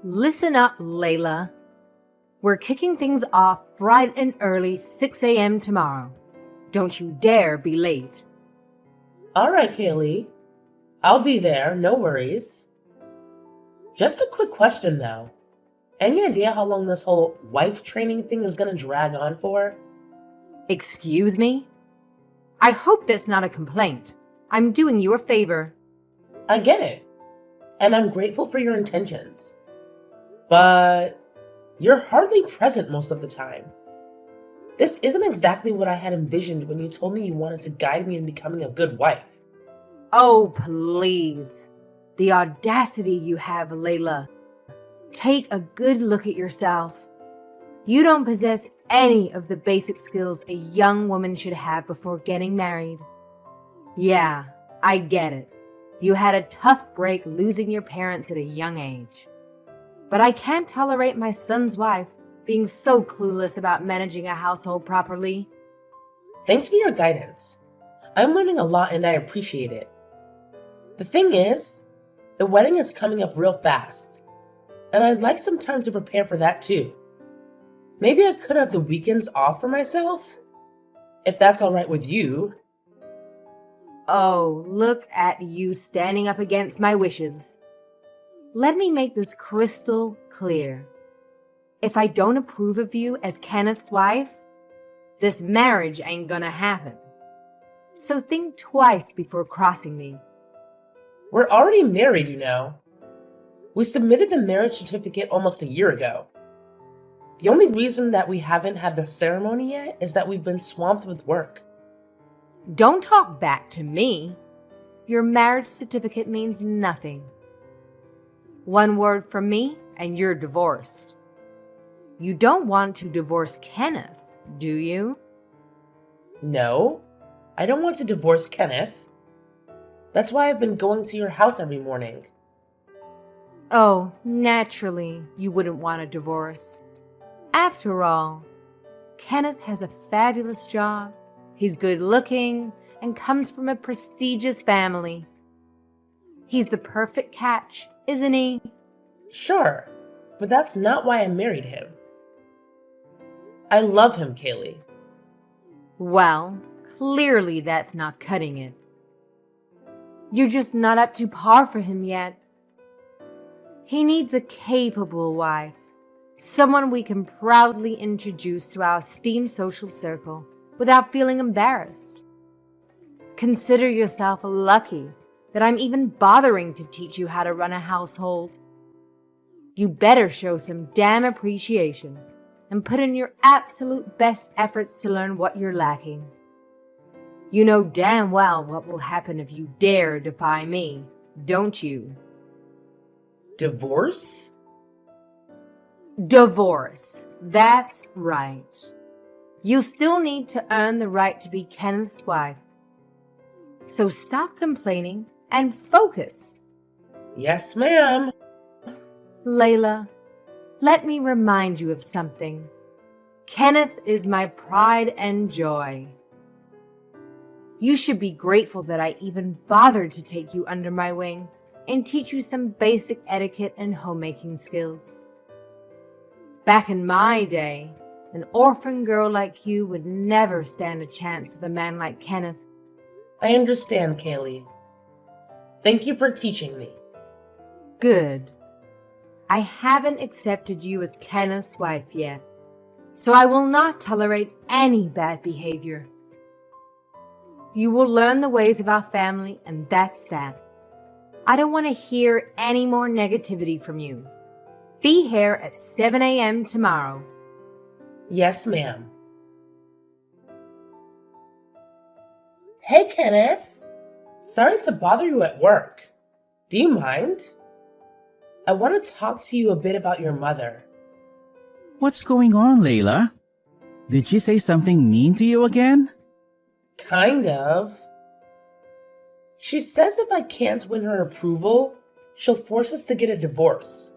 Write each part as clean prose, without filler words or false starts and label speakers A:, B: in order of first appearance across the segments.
A: Listen up, Layla. We're kicking things off bright and early 6 a.m. tomorrow. Don't you dare be late.
B: All right, Kaylee. I'll be there, no worries. Just a quick question, though. Any idea how long this whole wife training thing is going to drag on for?
A: Excuse me? I hope that's not a complaint. I'm doing you a favor.
B: I get it. And I'm grateful for your intentions. But you're hardly present most of the time. This isn't exactly what I had envisioned when you told me you wanted to guide me in becoming a good wife.
A: Oh, please. The audacity you have, Layla. Take a good look at yourself. You don't possess any of the basic skills a young woman should have before getting married. Yeah, I get it. You had a tough break losing your parents at a young age. But I can't tolerate my son's wife being so clueless about managing a household properly.
B: Thanks for your guidance. I'm learning a lot and I appreciate it. The thing is, the wedding is coming up real fast, and I'd like some time to prepare for that too. Maybe I could have the weekends off for myself, if that's all right with you.
A: Oh, look at you standing up against my wishes. Let me make this crystal clear. If I don't approve of you as Kenneth's wife, this marriage ain't gonna happen. So think twice before crossing me.
B: We're already married, you know. We submitted the marriage certificate almost a year ago. The only reason that we haven't had the ceremony yet is that we've been swamped with work.
A: Don't talk back to me. Your marriage certificate means nothing. One word from me and you're divorced. You don't want to divorce Kenneth, do you?
B: No, I don't want to divorce Kenneth. That's why I've been going to your house every morning.
A: Oh, naturally, you wouldn't want a divorce. After all, Kenneth has a fabulous job. He's good looking and comes from a prestigious family. He's the perfect catch, isn't he?
B: Sure, but that's not why I married him. I love him, Kaylee.
A: Well, clearly that's not cutting it. You're just not up to par for him yet. He needs a capable wife, someone we can proudly introduce to our esteemed social circle without feeling embarrassed. Consider yourself lucky that I'm even bothering to teach you how to run a household. You better show some damn appreciation and put in your absolute best efforts to learn what you're lacking. You know damn well what will happen if you dare defy me, don't you?
B: Divorce?
A: Divorce. That's right. You still need to earn the right to be Kenneth's wife. So stop complaining and focus.
B: Yes, ma'am.
A: Layla, let me remind you of something. Kenneth is my pride and joy. You should be grateful that I even bothered to take you under my wing and teach you some basic etiquette and homemaking skills. Back in my day, an orphan girl like you would never stand a chance with a man like Kenneth.
B: I understand, Kaylee. Thank you for teaching me.
A: Good. I haven't accepted you as Kenneth's wife yet, so I will not tolerate any bad behavior. You will learn the ways of our family, and that's that. I don't want to hear any more negativity from you. Be here at 7 a.m. tomorrow.
B: Yes, ma'am. Hey, Kenneth. Sorry to bother you at work. Do you mind? I want to talk to you a bit about your mother.
C: What's going on, Layla? Did she say something mean to you again?
B: Kind of. She says if I can't win her approval, she'll force us to get a divorce.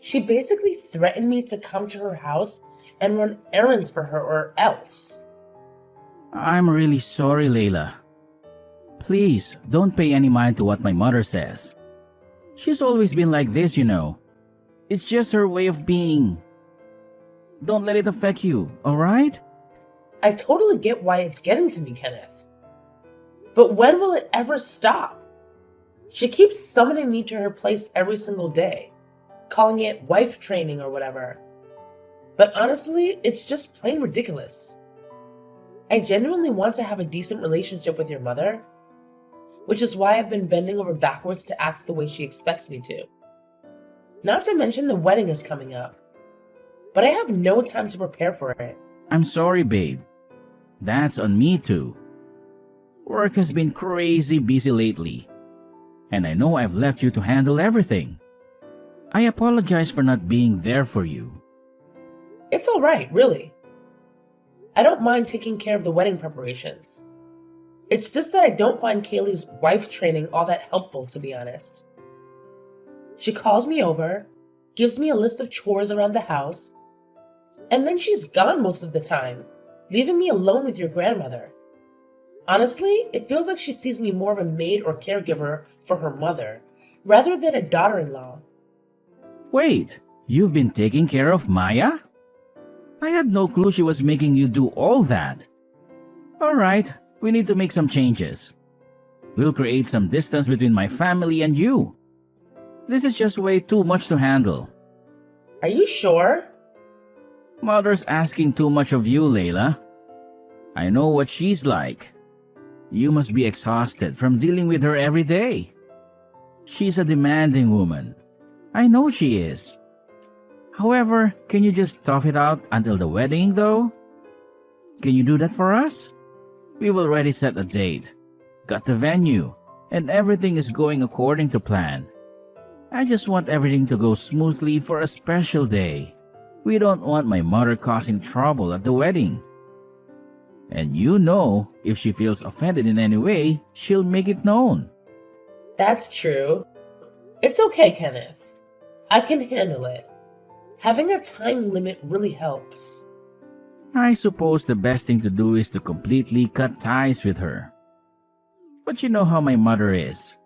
B: She basically threatened me to come to her house and run errands for her or else.
C: I'm really sorry, Layla. Please, don't pay any mind to what my mother says. She's always been like this, you know. It's just her way of being. Don't let it affect you, alright?
B: I totally get why it's getting to me, Kenneth. But when will it ever stop? She keeps summoning me to her place every single day, calling it wife training or whatever. But honestly, it's just plain ridiculous. I genuinely want to have a decent relationship with your mother, which is why I've been bending over backwards to act the way she expects me to. Not to mention the wedding is coming up, but I have no time to prepare for it.
C: I'm sorry, babe. That's on me too. Work has been crazy busy lately, and I know I've left you to handle everything. I apologize for not being there for you.
B: It's alright, really. I don't mind taking care of the wedding preparations. It's just that I don't find Kaylee's wife training all that helpful, to be honest. She calls me over, gives me a list of chores around the house, and then she's gone most of the time, leaving me alone with your grandmother. Honestly, it feels like she sees me more of a maid or caregiver for her mother, rather than a daughter-in-law.
C: Wait, you've been taking care of Maya? I had no clue she was making you do all that. Alright, we need to make some changes. We'll create some distance between my family and you. This is just way too much to handle.
B: Are you sure?
C: Mother's asking too much of you, Layla. I know what she's like. You must be exhausted from dealing with her every day. She's a demanding woman. I know she is. However, can you just tough it out until the wedding, though? Can you do that for us? We've already set a date, got the venue, and everything is going according to plan. I just want everything to go smoothly for a special day. We don't want my mother causing trouble at the wedding. And you know, if she feels offended in any way, she'll make it known.
B: That's true. It's okay, Kenneth. I can handle it. Having a time limit really helps.
C: I suppose the best thing to do is to completely cut ties with her. But you know how my mother is.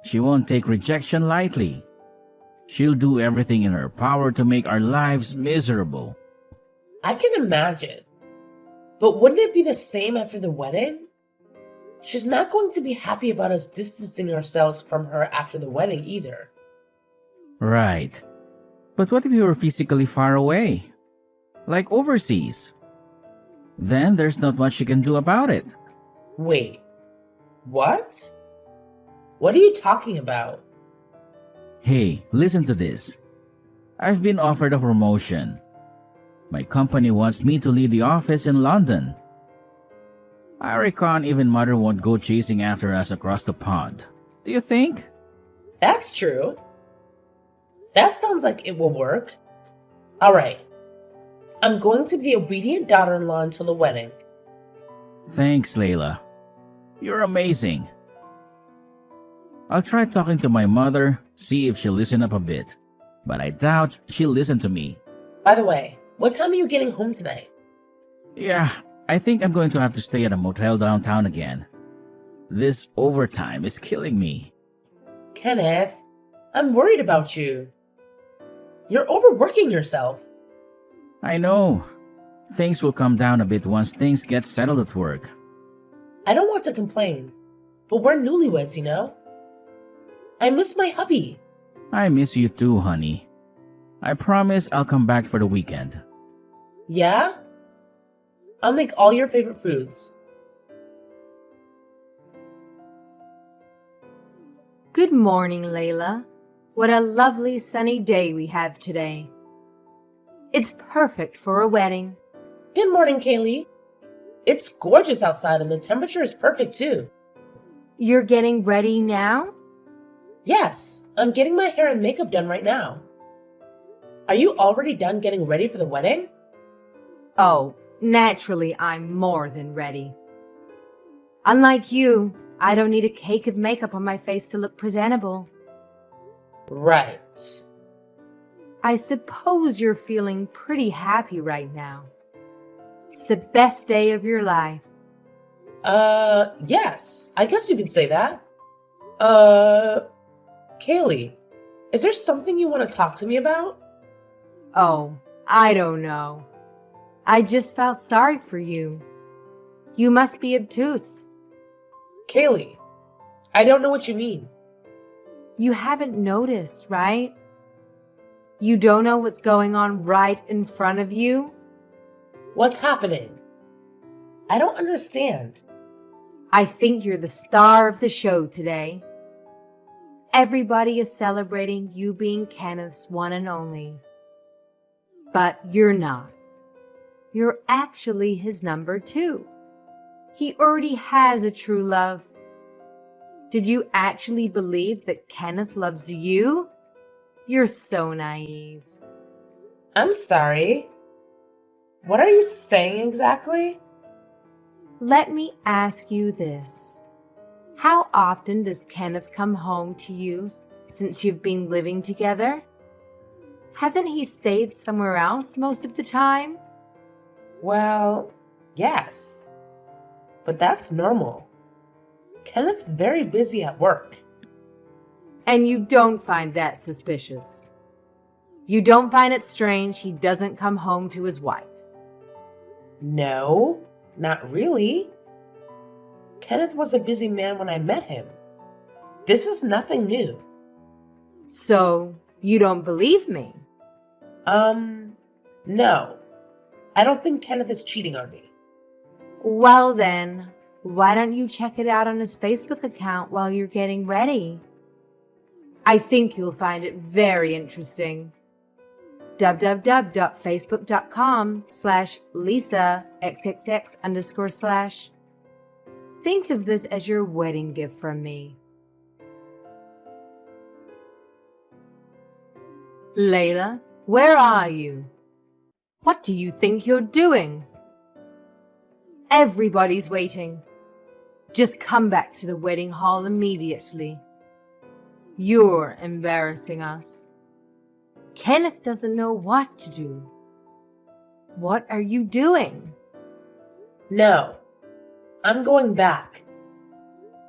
C: She won't take rejection lightly. She'll do everything in her power to make our lives miserable.
B: I can imagine. But wouldn't it be the same after the wedding? She's not going to be happy about us distancing ourselves from her after the wedding either.
C: Right. But what if you were physically far away? Like overseas? Then there's not much you can do about it.
B: Wait, what? What are you talking about?
C: Hey, listen to this. I've been offered a promotion. My company wants me to lead the office in London. I reckon even mother won't go chasing after us across the pond. Do you think?
B: That's true. That sounds like it will work. Alright. I'm going to be the obedient daughter-in-law until the wedding.
C: Thanks, Layla. You're amazing. I'll try talking to my mother, see if she'll listen up a bit. But I doubt she'll listen to me.
B: By the way, what time are you getting home tonight?
C: Yeah, I think I'm going to have to stay at a motel downtown again. This overtime is killing me.
B: Kenneth, I'm worried about you. You're overworking yourself.
C: I know. Things will calm down a bit once things get settled at work.
B: I don't want to complain, but we're newlyweds, you know? I miss my hubby.
C: I miss you too, honey. I promise I'll come back for the weekend.
B: Yeah? I'll make all your favorite foods.
A: Good morning, Layla. What a lovely sunny day we have today. It's perfect for a wedding.
B: Good morning, Kaylee. It's gorgeous outside and the temperature is perfect too.
A: You're getting ready now?
B: Yes, I'm getting my hair and makeup done right now. Are you already done getting ready for the wedding?
A: Oh, naturally, I'm more than ready. Unlike you, I don't need a cake of makeup on my face to look presentable.
B: Right.
A: I suppose you're feeling pretty happy right now. It's the best day of your life.
B: Yes, I guess you could say that. Kaylee, Is there something you want to talk to me about?
A: Oh, I don't know. I just felt sorry for you. You must be obtuse.
B: Kaylee, I don't know what you mean.
A: You haven't noticed, right? You don't know what's going on right in front of you?
B: What's happening? I don't understand.
A: I think you're the star of the show today. Everybody is celebrating you being Kenneth's one and only. But you're not. You're actually his number 2. He already has a true love. Did you actually believe that Kenneth loves you? You're so naive.
B: I'm sorry. What are you saying exactly?
A: Let me ask you this. How often does Kenneth come home to you since you've been living together? Hasn't he stayed somewhere else most of the time?
B: Well, yes. But that's normal. Kenneth's very busy at work.
A: And you don't find that suspicious. You don't find it strange he doesn't come home to his wife.
B: No, not really. Kenneth was a busy man when I met him. This is nothing new.
A: So, you don't believe me?
B: No. I don't think Kenneth is cheating on me.
A: Well then, why don't you check it out on his Facebook account while you're getting ready? I think you'll find it very interesting. www.facebook.com/LisaXXX_/. Think of this as your wedding gift from me. Layla, where are you? What do you think you're doing? Everybody's waiting. Just come back to the wedding hall immediately. You're embarrassing us. Kenneth doesn't know what to do. What are you doing?
B: No. I'm going back.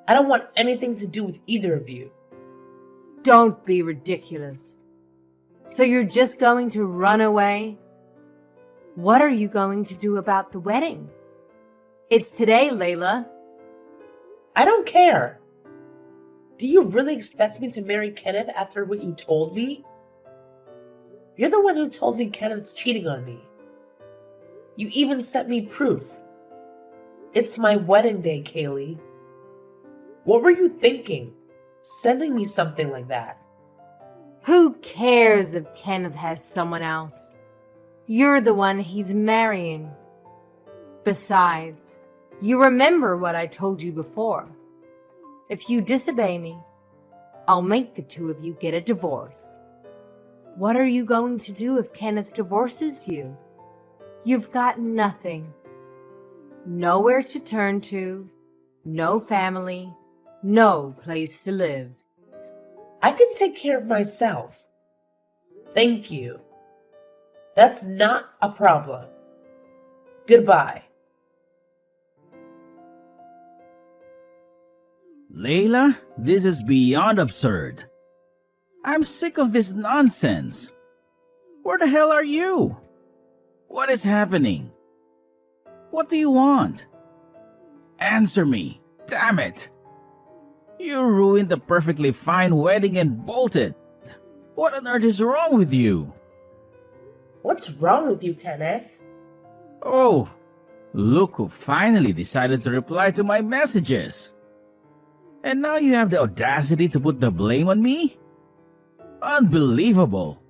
B: I don't want anything to do with either of you.
A: Don't be ridiculous. So you're just going to run away? What are you going to do about the wedding? It's today, Layla.
B: I don't care. Do you really expect me to marry Kenneth after what you told me? You're the one who told me Kenneth's cheating on me. You even sent me proof. It's my wedding day, Kaylee. What were you thinking, sending me something like that?
A: Who cares if Kenneth has someone else? You're the one he's marrying. Besides, you remember what I told you before. If you disobey me, I'll make the two of you get a divorce. What are you going to do if Kenneth divorces you? You've got nothing. Nowhere to turn to, no family, no place to live.
B: I can take care of myself. Thank you. That's not a problem. Goodbye.
C: Layla, this is beyond absurd. I'm sick of this nonsense. Where the hell are you? What is happening? What do you want? Answer me, damn it. You ruined the perfectly fine wedding and bolted. What on earth is wrong with you?
B: What's wrong with you, Kenneth?
C: Oh, look who finally decided to reply to my messages. And now you have the audacity to put the blame on me? Unbelievable.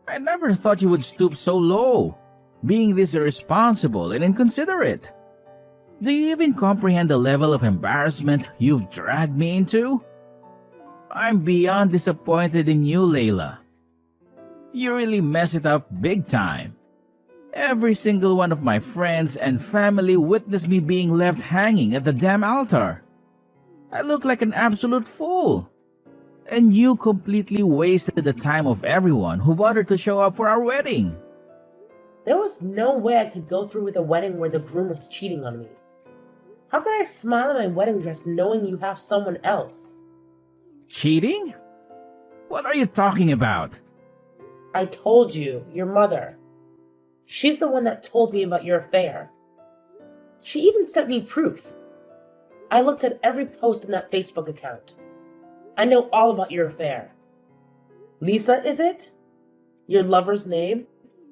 C: I never thought you would stoop so low, being this irresponsible and inconsiderate. Do you even comprehend the level of embarrassment you've dragged me into? I'm beyond disappointed in you, Layla. You really mess it up big time. Every single one of my friends and family witnessed me being left hanging at the damn altar. I look like an absolute fool. And you completely wasted the time of everyone who bothered to show up for our wedding.
B: There was no way I could go through with a wedding where the groom was cheating on me. How could I smile in my wedding dress knowing you have someone else?
C: Cheating? What are you talking about?
B: I told you, your mother. She's the one that told me about your affair. She even sent me proof. I looked at every post in that Facebook account. I know all about your affair. Lisa, is it? Your lover's name?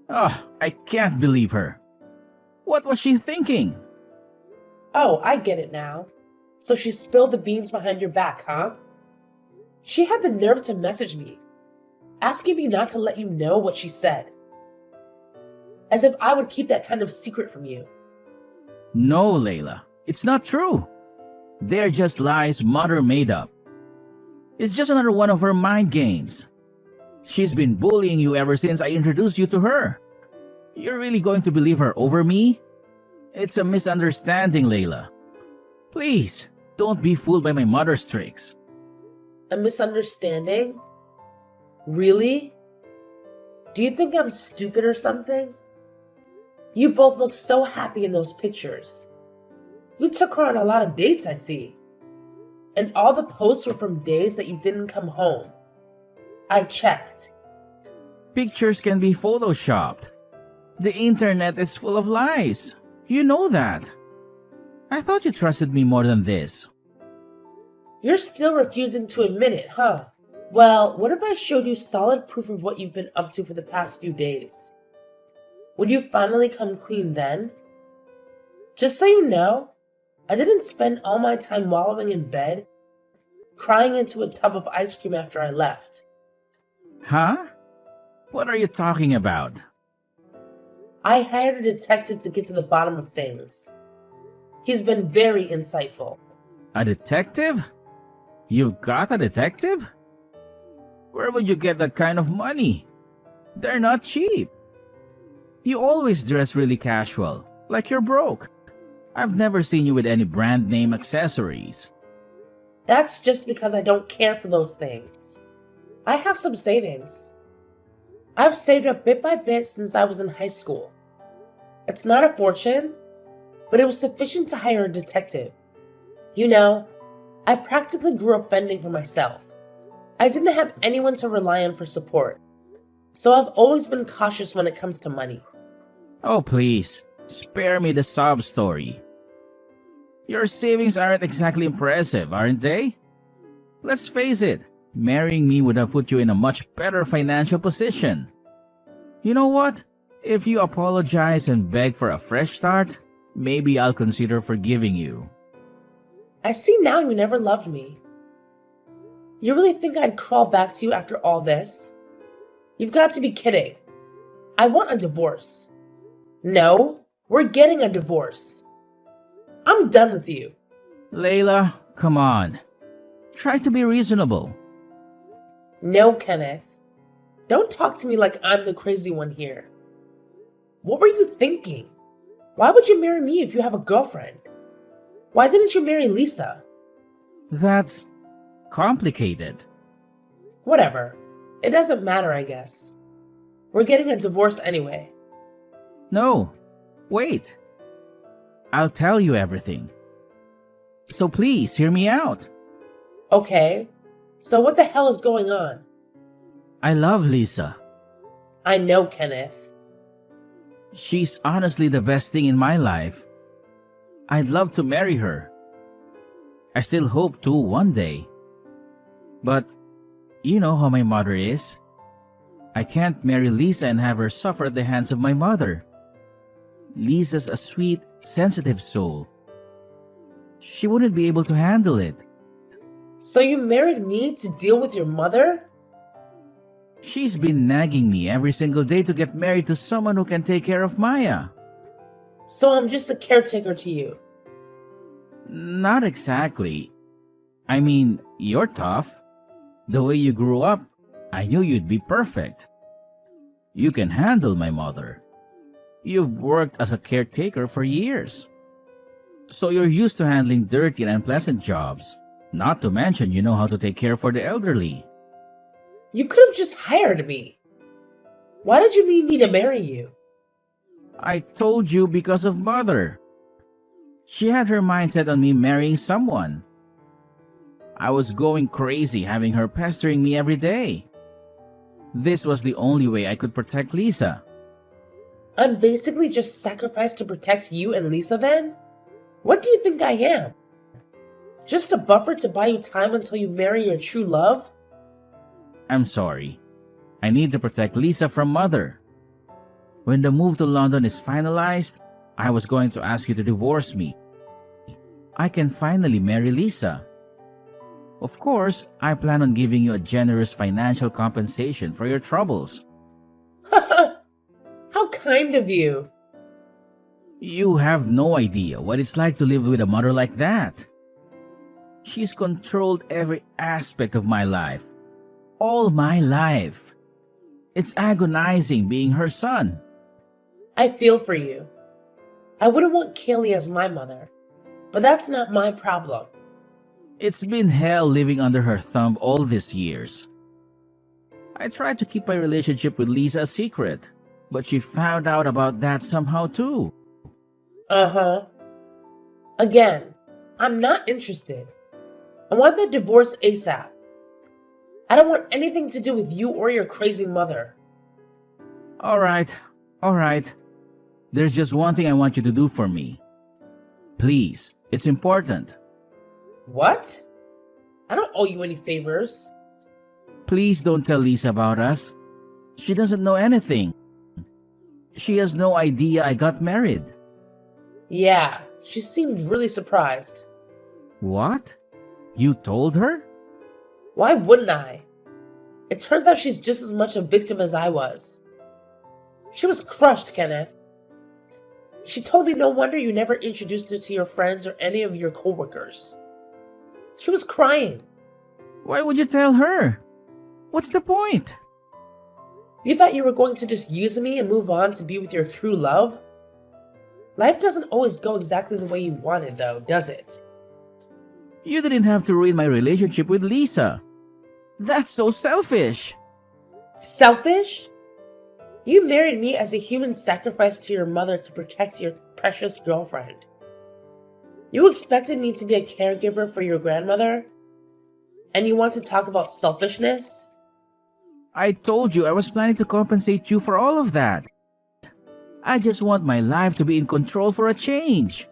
C: Oh, I can't believe her. What was she thinking?
B: Oh, I get it now. So she spilled the beans behind your back, huh? She had the nerve to message me, asking me not to let you know what she said. As if I would keep that kind of secret from you.
C: No, Layla, it's not true. They're just lies Mother made up. It's just another one of her mind games. She's been bullying you ever since I introduced you to her. You're really going to believe her over me? It's a misunderstanding, Layla. Please, don't be fooled by my mother's tricks.
B: A misunderstanding? Really? Do you think I'm stupid or something? You both look so happy in those pictures. You took her on a lot of dates, I see. And all the posts were from days that you didn't come home. I checked.
C: Pictures can be photoshopped. The internet is full of lies. You know that. I thought you trusted me more than this.
B: You're still refusing to admit it, huh? Well, what if I showed you solid proof of what you've been up to for the past few days? Would you finally come clean then? Just so you know, I didn't spend all my time wallowing in bed, crying into a tub of ice cream after I left.
C: Huh? What are you talking about?
B: I hired a detective to get to the bottom of things. He's been very insightful.
C: A detective? You've got a detective? Where would you get that kind of money? They're not cheap. You always dress really casual, like you're broke. I've never seen you with any brand name accessories.
B: That's just because I don't care for those things. I have some savings. I've saved up bit by bit since I was in high school. It's not a fortune, but it was sufficient to hire a detective. You know, I practically grew up fending for myself. I didn't have anyone to rely on for support, so I've always been cautious when it comes to money.
C: Oh please, spare me the sob story. Your savings aren't exactly impressive, aren't they? Let's face it, marrying me would have put you in a much better financial position. You know what? If you apologize and beg for a fresh start, maybe I'll consider forgiving you.
B: I see now you never loved me. You really think I'd crawl back to you after all this? You've got to be kidding. I want a divorce. No, we're getting a divorce. I'm done with you.
C: Layla, come on. Try to be reasonable.
B: No, Kenneth. Don't talk to me like I'm the crazy one here. What were you thinking? Why would you marry me if you have a girlfriend? Why didn't you marry Lisa?
C: That's complicated.
B: Whatever. It doesn't matter, I guess. We're getting a divorce anyway.
C: No, wait. I'll tell you everything. So please hear me out.
B: Okay, so what the hell is going on?
C: I love Lisa.
B: I know, Kenneth.
C: She's honestly the best thing in my life. I'd love to marry her. I still hope to one day. But you know how my mother is. I can't marry Lisa and have her suffer at the hands of my mother. Lisa's a sweet, sensitive soul. She wouldn't be able to handle it.
B: So you married me to deal with your mother?
C: She's been nagging me every single day to get married to someone who can take care of Maya.
B: So I'm just a caretaker to you.
C: Not exactly. I mean, you're tough. The way you grew up, I knew you'd be perfect. You can handle my mother. You've worked as a caretaker for years. So you're used to handling dirty and unpleasant jobs. Not to mention you know how to take care for the elderly.
B: You could have just hired me. Why did you need me to marry you?
C: I told you because of Mother. She had her mind set on me marrying someone. I was going crazy having her pestering me every day. This was the only way I could protect Lisa.
B: I'm basically just sacrificed to protect you and Lisa then? What do you think I am? Just a buffer to buy you time until you marry your true love?
C: I'm sorry. I need to protect Lisa from Mother. When the move to London is finalized, I was going to ask you to divorce me. I can finally marry Lisa. Of course, I plan on giving you a generous financial compensation for your troubles.
B: How kind of you.
C: You have no idea what it's like to live with a mother like that. She's controlled every aspect of my life. All my life. It's agonizing being her son.
B: I feel for you. I wouldn't want Kaylee as my mother, but that's not my problem.
C: It's been hell living under her thumb all these years. I tried to keep my relationship with Lisa a secret, but she found out about that somehow too.
B: Uh-huh. Again, I'm not interested. I want the divorce ASAP. I don't want anything to do with you or your crazy mother.
C: All right. There's just one thing I want you to do for me. Please, it's important.
B: What? I don't owe you any favors.
C: Please don't tell Lisa about us. She doesn't know anything. She has no idea I got married.
B: Yeah, she seemed really surprised.
C: What? You told her?
B: Why wouldn't I? It turns out she's just as much a victim as I was. She was crushed, Kenneth. She told me no wonder you never introduced her to your friends or any of your coworkers. She was crying.
C: Why would you tell her? What's the point?
B: You thought you were going to just use me and move on to be with your true love? Life doesn't always go exactly the way you want it, though, does it?
C: You didn't have to ruin my relationship with Lisa. That's so selfish.
B: Selfish? You married me as a human sacrifice to your mother to protect your precious girlfriend. You expected me to be a caregiver for your grandmother? And you want to talk about selfishness?
C: I told you I was planning to compensate you for all of that. I just want my life to be in control for a change.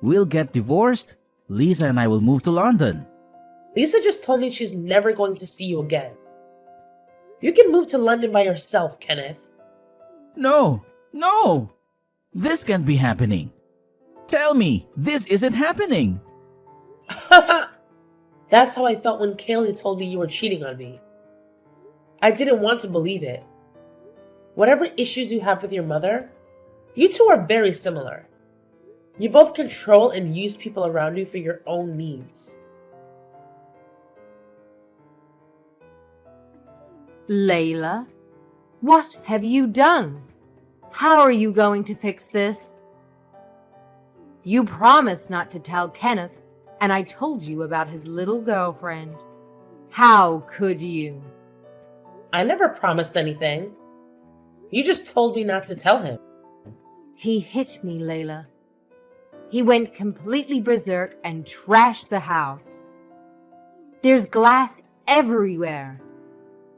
C: We'll get divorced. Lisa and I will move to London.
B: Lisa just told me she's never going to see you again. You can move to London by yourself, Kenneth.
C: No. This can't be happening. Tell me, this isn't happening.
B: That's how I felt when Kaylee told me you were cheating on me. I didn't want to believe it. Whatever issues you have with your mother, you two are very similar. You both control and use people around you for your own needs.
A: Layla, what have you done? How are you going to fix this? You promised not to tell Kenneth, and I told you about his little girlfriend. How could you?
B: I never promised anything. You just told me not to tell him.
A: He hit me, Layla. He went completely berserk and trashed the house. There's glass everywhere.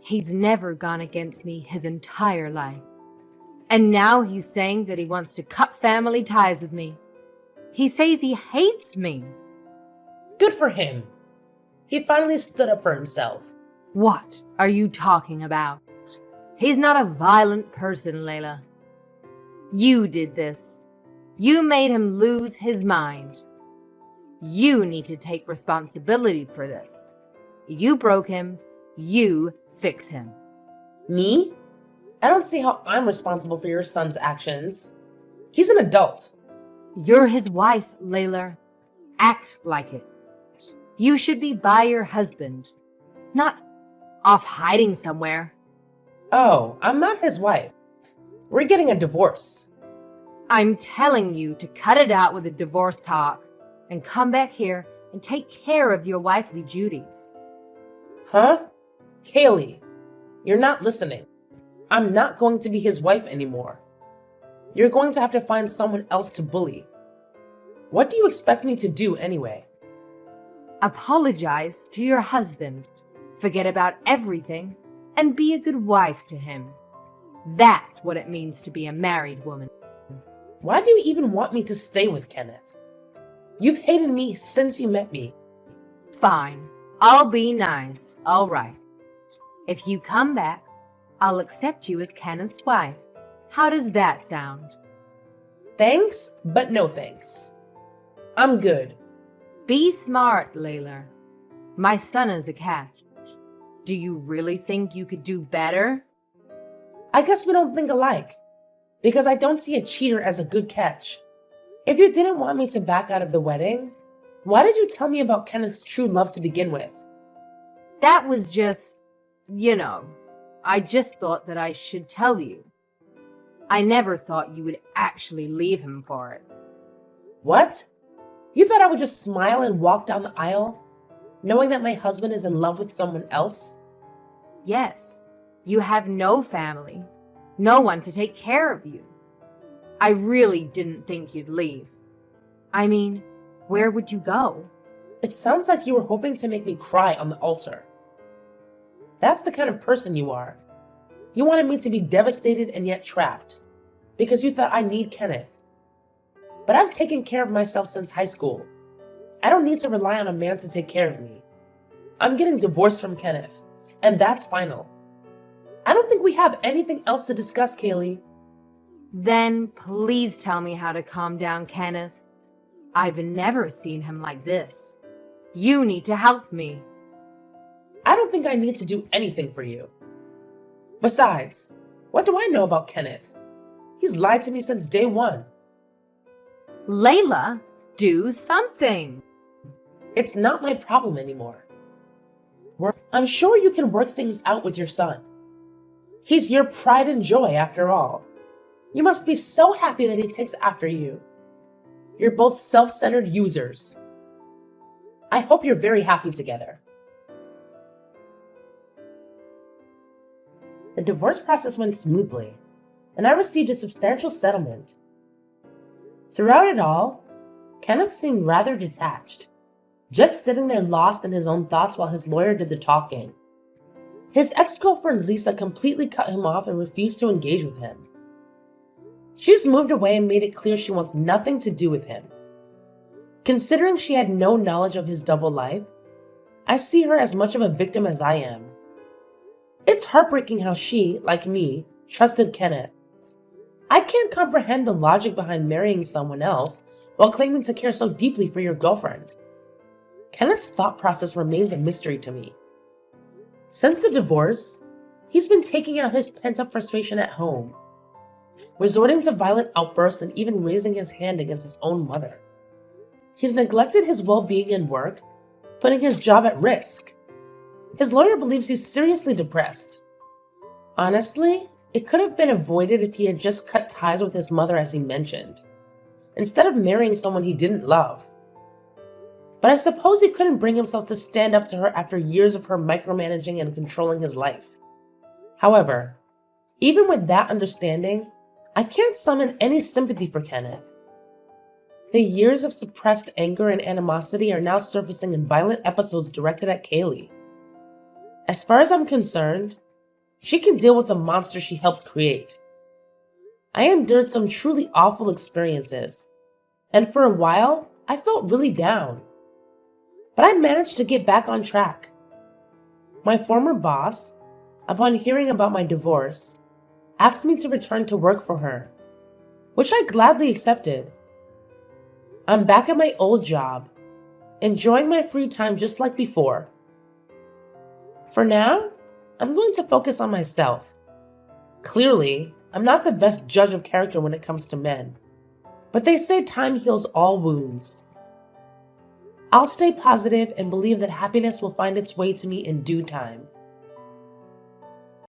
A: He's never gone against me his entire life. And now he's saying that he wants to cut family ties with me. He says he hates me.
B: Good for him. He finally stood up for himself.
A: What are you talking about? He's not a violent person, Layla. You did this. You made him lose his mind. You need to take responsibility for this. You broke him. You fix him.
B: Me? I don't see how I'm responsible for your son's actions. He's an adult.
A: You're his wife, Layla. Act like it. You should be by your husband, not off hiding somewhere.
B: Oh, I'm not his wife. We're getting a divorce.
A: I'm telling you to cut it out with the divorce talk and come back here and take care of your wifely duties.
B: Huh? Kaylee, you're not listening. I'm not going to be his wife anymore. You're going to have to find someone else to bully. What do you expect me to do anyway?
A: Apologize to your husband, forget about everything, and be a good wife to him. That's what it means to be a married woman.
B: Why do you even want me to stay with Kenneth? You've hated me since you met me.
A: Fine, I'll be nice, all right. If you come back, I'll accept you as Kenneth's wife. How does that sound?
B: Thanks, but no thanks. I'm good.
A: Be smart, Layla. My son is a catch. Do you really think you could do better?
B: I guess we don't think alike, because I don't see a cheater as a good catch. If you didn't want me to back out of the wedding, why did you tell me about Kenneth's true love to begin with?
A: That was just, I just thought that I should tell you. I never thought you would actually leave him for it.
B: What? You thought I would just smile and walk down the aisle, knowing that my husband is in love with someone else?
A: Yes, you have no family, no one to take care of you. I really didn't think you'd leave. I mean, where would you go?
B: It sounds like you were hoping to make me cry on the altar. That's the kind of person you are. You wanted me to be devastated and yet trapped, because you thought I need Kenneth. But I've taken care of myself since high school. I don't need to rely on a man to take care of me. I'm getting divorced from Kenneth, and that's final. I don't think we have anything else to discuss, Kaylee.
A: Then please tell me how to calm down Kenneth. I've never seen him like this. You need to help me.
B: I don't think I need to do anything for you. Besides, what do I know about Kenneth? He's lied to me since day one.
A: Layla, do something.
B: It's not my problem anymore. I'm sure you can work things out with your son. He's your pride and joy, after all. You must be so happy that he takes after you. You're both self-centered users. I hope you're very happy together. The divorce process went smoothly, and I received a substantial settlement. Throughout it all, Kenneth seemed rather detached, just sitting there lost in his own thoughts while his lawyer did the talking. His ex-girlfriend Lisa completely cut him off and refused to engage with him. She's moved away and made it clear she wants nothing to do with him. Considering she had no knowledge of his double life, I see her as much of a victim as I am. It's heartbreaking how she, like me, trusted Kenneth. I can't comprehend the logic behind marrying someone else while claiming to care so deeply for your girlfriend. Kenneth's thought process remains a mystery to me. Since the divorce, he's been taking out his pent-up frustration at home, resorting to violent outbursts and even raising his hand against his own mother. He's neglected his well-being and work, putting his job at risk. His lawyer believes he's seriously depressed. Honestly, it could have been avoided if he had just cut ties with his mother as he mentioned, instead of marrying someone he didn't love. But I suppose he couldn't bring himself to stand up to her after years of her micromanaging and controlling his life. However, even with that understanding, I can't summon any sympathy for Kenneth. The years of suppressed anger and animosity are now surfacing in violent episodes directed at Kaylee. As far as I'm concerned, she can deal with the monster she helped create. I endured some truly awful experiences, and for a while, I felt really down. But I managed to get back on track. My former boss, upon hearing about my divorce, asked me to return to work for her, which I gladly accepted. I'm back at my old job, enjoying my free time just like before. For now, I'm going to focus on myself. Clearly, I'm not the best judge of character when it comes to men, but they say time heals all wounds. I'll stay positive and believe that happiness will find its way to me in due time.